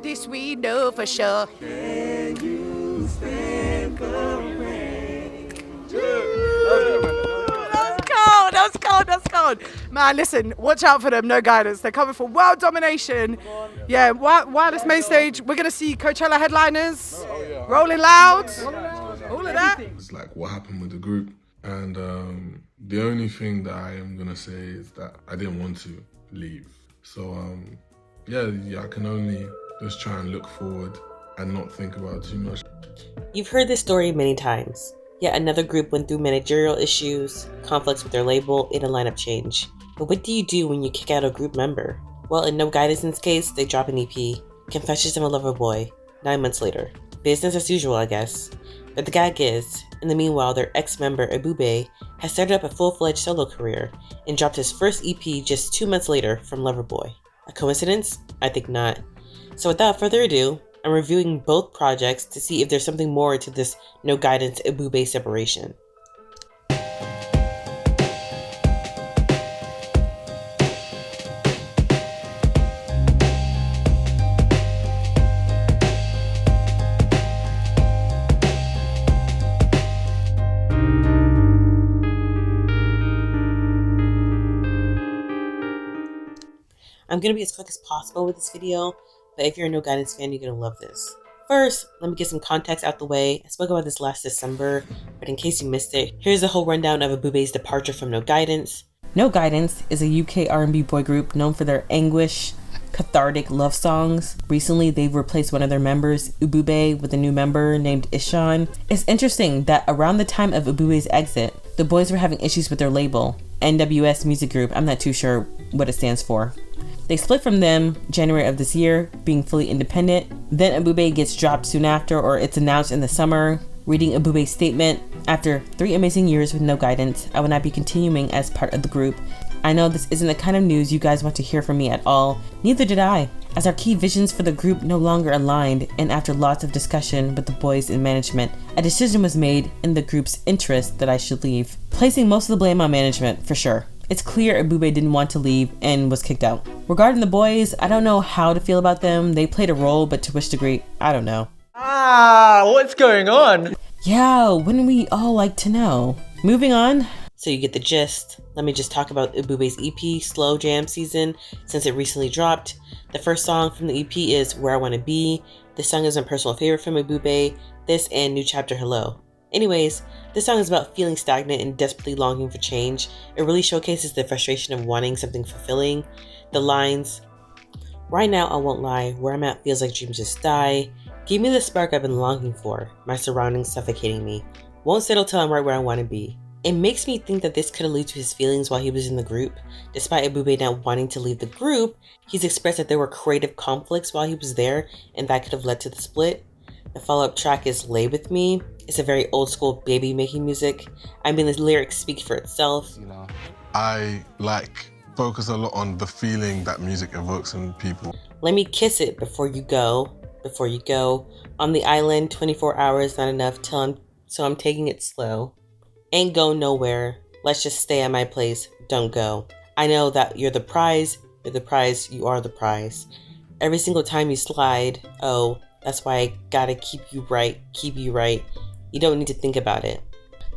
This we know for sure. Can you stand the rain? That's cold. Man, listen, watch out for them, no guidance. They're coming for world domination. Yeah, wireless main stage. We're going to see Coachella headliners, Rolling Loud, all of that. It's like what happened with the group. And the only thing that I am going to say is that I didn't want to leave. So, yeah, I can only just try and look forward and not think about it too much. You've heard this story many times. Yet another group went through managerial issues, conflicts with their label, and a lineup change. But what do you do when you kick out a group member? Well, in No Guidnce's case, they drop an EP, Confessions of a Lover Boy, 9 months later. Business as usual, I guess. But the gag is, in the meanwhile, their ex-member Abubé has started up a full-fledged solo career and dropped his first EP just 2 months later from Lover Boy. A coincidence? I think not. So without further ado, I'm reviewing both projects to see if there's something more to this No Guidnce Ibubé separation. I'm going to be as quick as possible with this video, but if you're a No Guidnce fan, you're going to love this. First, let me get some context out the way. I spoke about this last December, but in case you missed it, here's a whole rundown of Abubé's departure from No Guidnce. No Guidnce is a UK R&B boy group known for their anguish, cathartic love songs. Recently, they've replaced one of their members, Ibubé, with a new member named Ishan. It's interesting that around the time of Ibubé's exit, the boys were having issues with their label, NWS Music Group. I'm not too sure what it stands for. They split from them January of this year, being fully independent. Then Abubé gets dropped soon after, or it's announced in the summer. Reading Abubé's statement, after 3 amazing years with No Guidnce, I will not be continuing as part of the group. I know this isn't the kind of news you guys want to hear from me at all. Neither did I, as our key visions for the group no longer aligned, and after lots of discussion with the boys in management, a decision was made in the group's interest that I should leave, placing most of the blame on management, for sure. It's clear Abubé didn't want to leave and was kicked out. Regarding the boys, I don't know how to feel about them. They played a role, but to which degree, I don't know. What's going on? Yeah, wouldn't we all like to know? Moving on. So you get the gist. Let me just talk about Ibubé's EP, Slow Jam SZN, since it recently dropped. The first song from the EP is Where I Wanna Be. This song is my personal favorite from Ibubé. This and New Chapter Hello. Anyways, this song is about feeling stagnant and desperately longing for change. It really showcases the frustration of wanting something fulfilling. The lines, right now I won't lie, where I'm at feels like dreams just die. Give me the spark I've been longing for, my surroundings suffocating me. Won't settle till I'm right where I want to be. It makes me think that this could allude to his feelings while he was in the group. Despite Ibubé not wanting to leave the group, he's expressed that there were creative conflicts while he was there, and that could have led to the split. The follow-up track is Lay With Me. It's a very old school baby making music. I mean, the lyrics speak for itself. I focus a lot on the feeling that music evokes in people. Let me kiss it before you go. Before you go. On the island, 24 hours not enough so I'm taking it slow. Ain't go nowhere. Let's just stay at my place. Don't go. I know that you're the prize. You're the prize. You are the prize. Every single time you slide, oh, that's why I gotta keep you right. Keep you right. You don't need to think about it.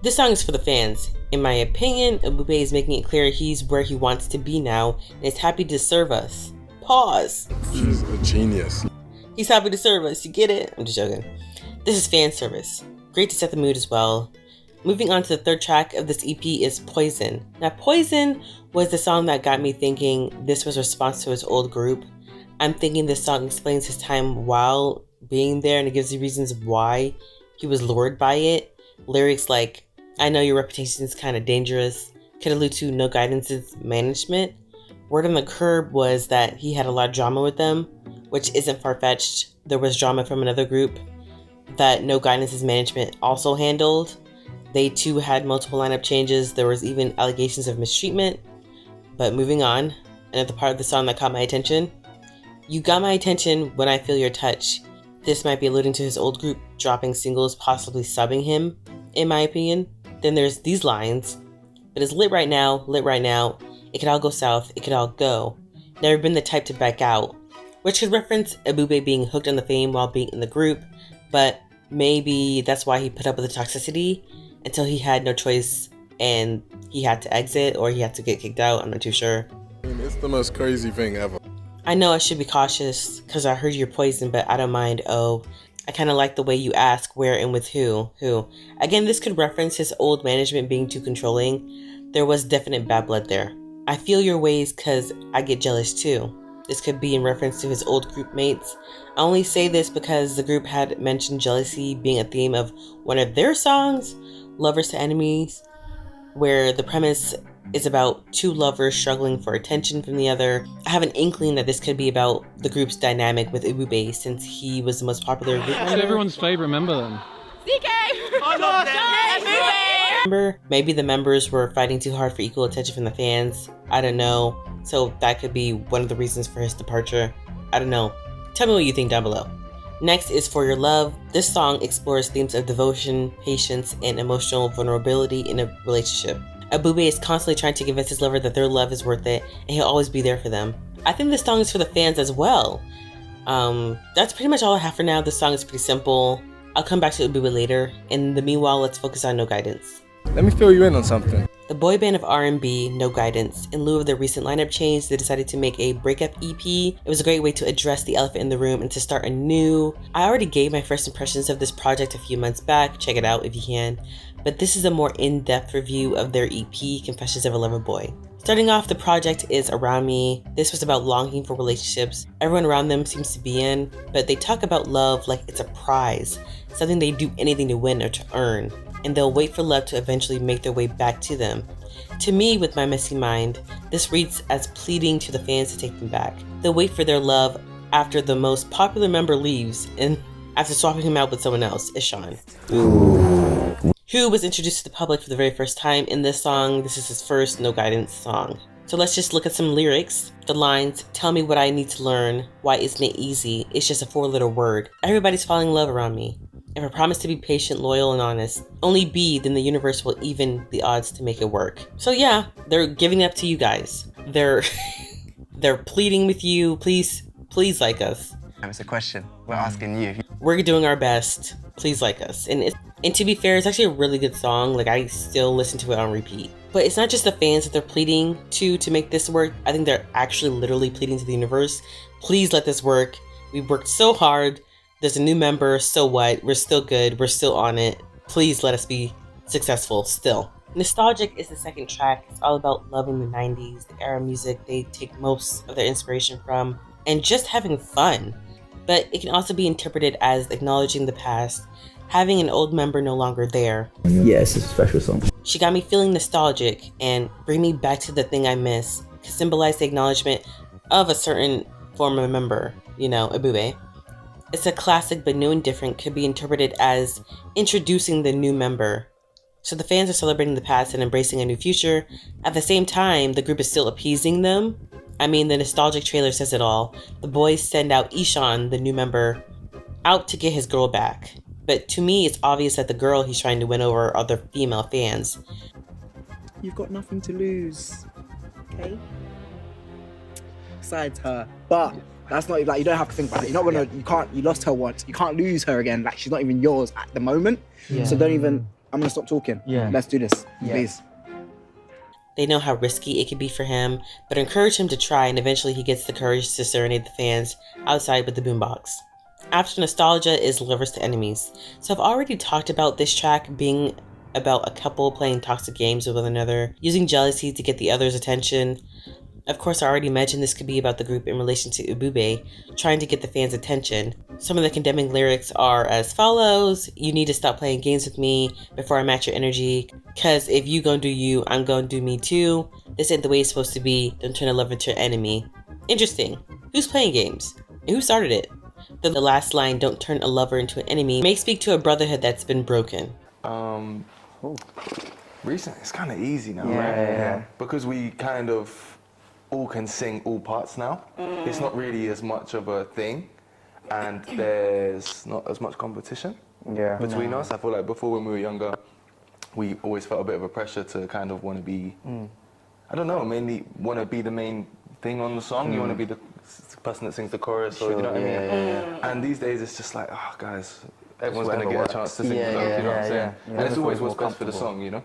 This song is for the fans. In my opinion, Abubé is making it clear he's where he wants to be now and is happy to serve us. Pause. She's a genius. He's happy to serve us. You get it? I'm just joking. This is fan service. Great to set the mood as well. Moving on to the third track of this EP is Poison. Now, Poison was the song that got me thinking this was a response to his old group. I'm thinking this song explains his time while being there and it gives the reasons why he was lured by it. Lyrics like, I know your reputation is kind of dangerous, could allude to No Guidnce's management. Word on the curb was that he had a lot of drama with them, which isn't far-fetched. There was drama from another group that No Guidnce's management also handled. They too had multiple lineup changes. There was even allegations of mistreatment. But moving on, another part of the song that caught my attention. You got my attention when I feel your touch. This might be alluding to his old group dropping singles, possibly subbing him, in my opinion. Then there's these lines. But it's lit right now. It could all go south, it could all go. Never been the type to back out. which could reference Abubé being hooked on the fame while being in the group, but maybe that's why he put up with the toxicity until he had no choice and he had to exit or he had to get kicked out. I'm not too sure. I mean, it's the most crazy thing ever. I know I should be cautious because I heard you're poisoned, but I don't mind. Oh, I kind of like the way you ask where and with who. Again, this could reference his old management being too controlling. There was definite bad blood there. I feel your ways because I get jealous too. This could be in reference to his old group mates. I only say this because the group had mentioned jealousy being a theme of one of their songs, Lovers to Enemies, where the premise is about two lovers struggling for attention from the other. I have an inkling that this could be about the group's dynamic with Ibubé since he was the most popular group member. What's everyone's favourite member then? Remember, maybe the members were fighting too hard for equal attention from the fans. I don't know. So that could be one of the reasons for his departure. I don't know. Tell me what you think down below. Next is For Your Love. This song explores themes of devotion, patience, and emotional vulnerability in a relationship. Abubé is constantly trying to convince his lover that their love is worth it and he'll always be there for them. I think this song is for the fans as well. That's pretty much all I have for now. This song is pretty simple. I'll come back to Abubé later. In the meanwhile, let's focus on No Guidnce. Let me fill you in on something. The boy band of R&B, No Guidnce, in lieu of their recent lineup change, they decided to make a breakup EP. It was a great way to address the elephant in the room and to start anew. I already gave my first impressions of this project a few months back. Check it out if you can. But this is a more in-depth review of their EP, Confessions of a Lover Boy. Starting off, the project is Around Me. This was about longing for relationships everyone around them seems to be in, but they talk about love like it's a prize, something they do anything to win or to earn, and they'll wait for love to eventually make their way back to them. To me, with my messy mind, this reads as pleading to the fans to take them back. They'll wait for their love after the most popular member leaves and after swapping him out with someone else, Ishan. Who was introduced to the public for the very first time in this song. This is his first No Guidnce song. So let's just look at some lyrics. The lines, tell me what I need to learn. Why isn't it easy? It's just a 4-letter word. Everybody's falling in love around me. If I promise to be patient, loyal, and honest, only be, then the universe will even the odds to make it work. So yeah, they're giving it up to you guys. They're pleading with you. Please like us. It's a question. We're asking you. We're doing our best. Please like us. And to be fair, it's actually a really good song. Like, I still listen to it on repeat. But it's not just the fans that they're pleading to make this work. I think they're actually literally pleading to the universe. Please let this work. We worked so hard. There's a new member. So what? We're still good. We're still on it. Please let us be successful still. Nostalgic is the second track. It's all about loving the 90s, the era music they take most of their inspiration from, and just having fun. But it can also be interpreted as acknowledging the past, having an old member no longer there. Yes, it's a special song. She got me feeling nostalgic and bring me back to the thing I miss, to symbolize the acknowledgement of a certain former member, Ibubé. It's a classic, but new and different, could be interpreted as introducing the new member. So the fans are celebrating the past and embracing a new future. At the same time, the group is still appeasing them. I mean, the nostalgic trailer says it all. The boys send out Ishan, the new member, out to get his girl back. But to me, it's obvious that the girl he's trying to win over are the female fans. You've got nothing to lose, okay? Besides her, but that's not like, you don't have to think about it. You're not gonna, you lost her once. You can't lose her again. Like, she's not even yours at the moment. Yeah. So don't even. I'm gonna stop talking. Yeah. Let's do this, Yeah. please. They know how risky it could be for him, but encourage him to try, and eventually he gets the courage to serenade the fans outside with the boombox. After Nostalgia is Lovers to Enemies. So I've already talked about this track being about a couple playing toxic games with one another, using jealousy to get the other's attention. Of course, I already mentioned this could be about the group in relation to Ibubé, trying to get the fans' attention. Some of the condemning lyrics are as follows: you need to stop playing games with me before I match your energy, cause if you gon' do you, I'm gon' do me too. This ain't the way it's supposed to be, don't turn a lover into an enemy. Interesting. Who's playing games? And who started it? The last line, don't turn a lover into an enemy, may speak to a brotherhood that's been broken. Recently, it's kind of easy now, Yeah, right? yeah. Because we kind of all can sing all parts now. It's not really as much of a thing, and there's not as much competition between us. I feel like before, when we were younger, we always felt a bit of a pressure to kind of want to be, I don't know, mainly want to be the main thing on the song. You want to be the person that sings the chorus, or you know what I mean. And these days it's just like, oh guys, everyone's gonna get a chance to sing the song. You know what I'm saying? And it's always what's best for the song, you know.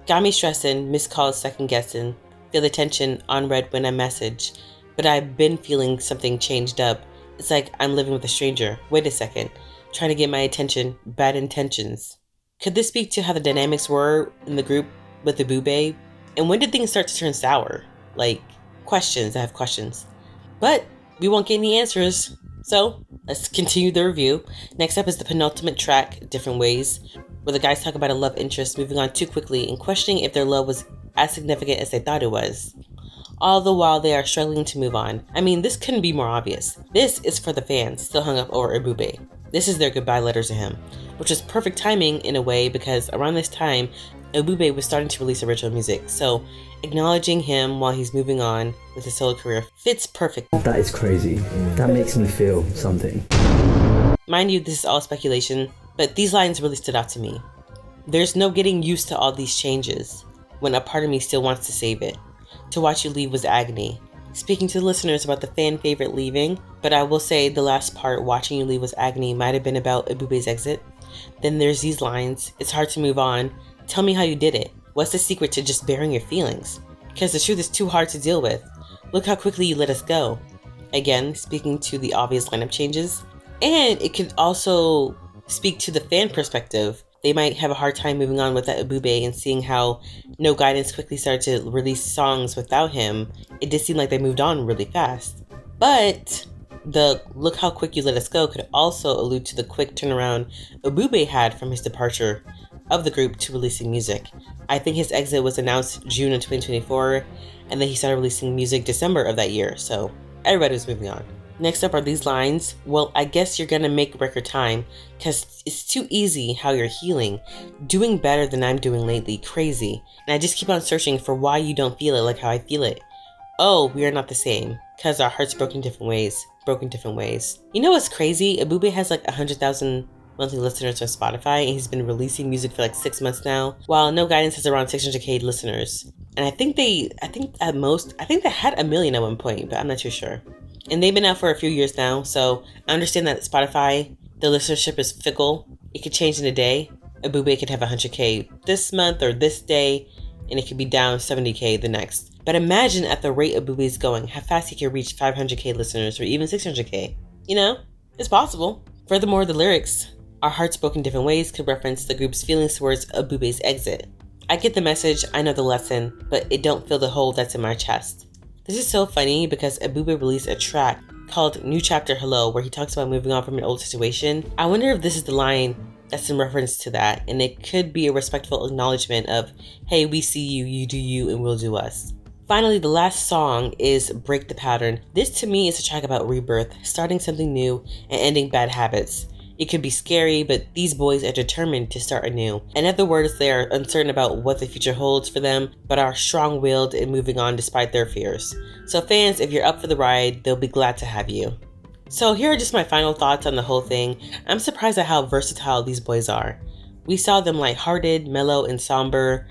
Got me stressing, missed calls, second guessing. Feel the tension, unread when I message. But I've been feeling something changed up. It's like I'm living with a stranger. Wait a second. Trying to get my attention. Bad intentions. Could this speak to how the dynamics were in the group with Abubé? And when did things start to turn sour? Like, questions. I have questions. But we won't get any answers. So let's continue the review. Next up is the penultimate track, Different Ways, where the guys talk about a love interest moving on too quickly and questioning if their love was as significant as they thought it was. All the while they are struggling to move on. I mean, this couldn't be more obvious. This is for the fans still hung up over Ibubé. This is their goodbye letter to him, which is perfect timing in a way because around this time, Ibubé was starting to release original music, so acknowledging him while he's moving on with his solo career fits perfect. That is crazy. That makes me feel something. Mind you, this is all speculation, but these lines really stood out to me. There's no getting used to all these changes, when a part of me still wants to save it. To watch you leave was agony. Speaking to the listeners about the fan favorite leaving, but I will say the last part, watching you leave was agony, might have been about Ibubé's exit. Then there's these lines, it's hard to move on. Tell me how you did it. What's the secret to just bearing your feelings? Because the truth is too hard to deal with. Look how quickly you let us go. Again, speaking to the obvious lineup changes. And it could also speak to the fan perspective. They might have a hard time moving on without Abubé and seeing how No Guidnce quickly started to release songs without him. It did seem like they moved on really fast. But the look how quick you let us go could also allude to the quick turnaround Abubé had from his departure of the group to releasing music. I think his exit was announced June of 2024, and then he started releasing music December of that year, so everybody was moving on. Next up are these lines. Well, I guess you're gonna make record time, cause it's too easy how you're healing. Doing better than I'm doing lately, crazy. And I just keep on searching for why you don't feel it like how I feel it. Oh, we are not the same, cause our hearts broken different ways. You know what's crazy? Abubé has like 100,000 monthly listeners on Spotify, and he's been releasing music for like 6 months now, while No Guidnce has around 600k listeners. And I think they had 1 million at one point, but I'm not too sure. And they've been out for a few years now, so I understand that Spotify, the listenership is fickle. It could change in a day. Abubé could have 100k this month or this day, and it could be down 70k the next. But imagine at the rate Abubé's going, how fast he could reach 500k listeners or even 600k. You know, it's possible. Furthermore, the lyrics, our hearts broken different ways, could reference the group's feelings towards Abubé's exit. I get the message, I know the lesson, but it don't fill the hole that's in my chest. This is so funny because Abubé released a track called New Chapter Hello where he talks about moving on from an old situation. I wonder if this is the line that's in reference to that, and it could be a respectful acknowledgement of, hey, we see you, you do you, and we'll do us. Finally, the last song is Break the Pattern. This to me is a track about rebirth, starting something new and ending bad habits. It could be scary, but these boys are determined to start anew. In other words, they are uncertain about what the future holds for them, but are strong-willed and moving on despite their fears. So fans, if you're up for the ride, they'll be glad to have you. So here are just my final thoughts on the whole thing. I'm surprised at how versatile these boys are. We saw them lighthearted, mellow, and somber.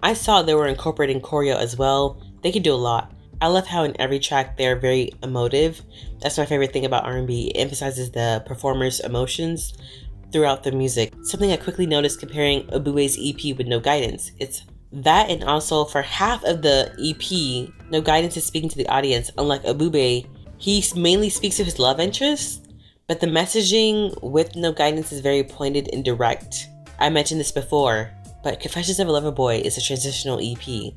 I saw they were incorporating choreo as well. They can do a lot. I love how in every track they're very emotive. That's my favorite thing about R&B. It emphasizes the performer's emotions throughout the music. Something I quickly noticed comparing Abubé's EP with No Guidnce. It's that, and also for half of the EP, No Guidnce is speaking to the audience. Unlike Abubé, he mainly speaks to his love interest, but the messaging with No Guidnce is very pointed and direct. I mentioned this before, but Confessions of a Lover Boy is a transitional EP.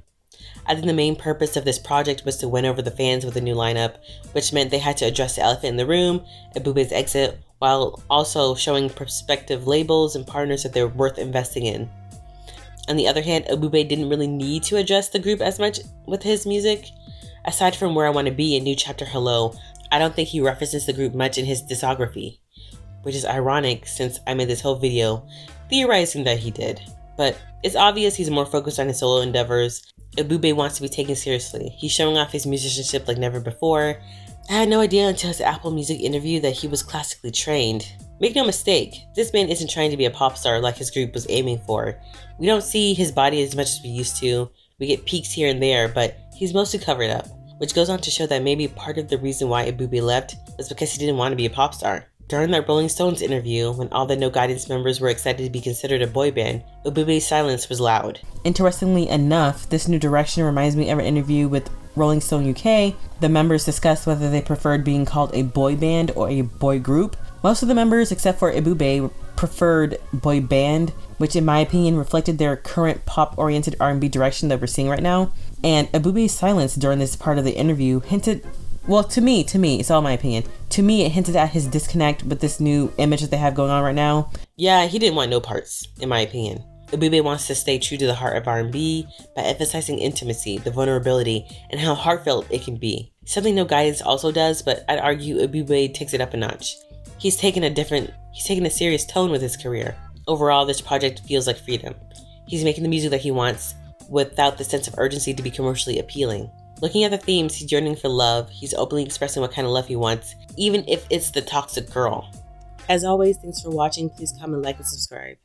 I think the main purpose of this project was to win over the fans with a new lineup, which meant they had to address the elephant in the room, Abubé's exit, while also showing prospective labels and partners that they're worth investing in. On the other hand, Abubé didn't really need to address the group as much with his music. Aside from Where I Want to Be and New Chapter Hello, I don't think he references the group much in his discography, which is ironic since I made this whole video theorizing that he did. But it's obvious he's more focused on his solo endeavors. Abubé wants to be taken seriously. He's showing off his musicianship like never before. I had no idea until his Apple Music interview that he was classically trained. Make no mistake, this man isn't trying to be a pop star like his group was aiming for. We don't see his body as much as we used to. We get peaks here and there, but he's mostly covered up. which goes on to show that maybe part of the reason why Ibubé left was because he didn't want to be a pop star. During that Rolling Stones interview, when all the No Guidance members were excited to be considered a boy band, Ibubé's silence was loud. Interestingly enough, this new direction reminds me of an interview with Rolling Stone UK. The members discussed whether they preferred being called a boy band or a boy group. Most of the members, except for Ibubé, preferred boy band, which in my opinion reflected their current pop-oriented R&B direction that we're seeing right now. And Ibubé's silence during this part of the interview hinted, well, to me, it's all my opinion. To me, it hinted at his disconnect with this new image that they have going on right now. Yeah, he didn't want no parts, in my opinion. Ibubé wants to stay true to the heart of R&B by emphasizing intimacy, the vulnerability, and how heartfelt it can be. Something No Guidance also does, but I'd argue Ibubé takes it up a notch. He's taken a serious tone with his career. Overall, this project feels like freedom. He's making the music that he wants without the sense of urgency to be commercially appealing. Looking at the themes, he's yearning for love. He's openly expressing what kind of love he wants, even if it's the toxic girl. As always, thanks for watching. Please comment, like, and subscribe.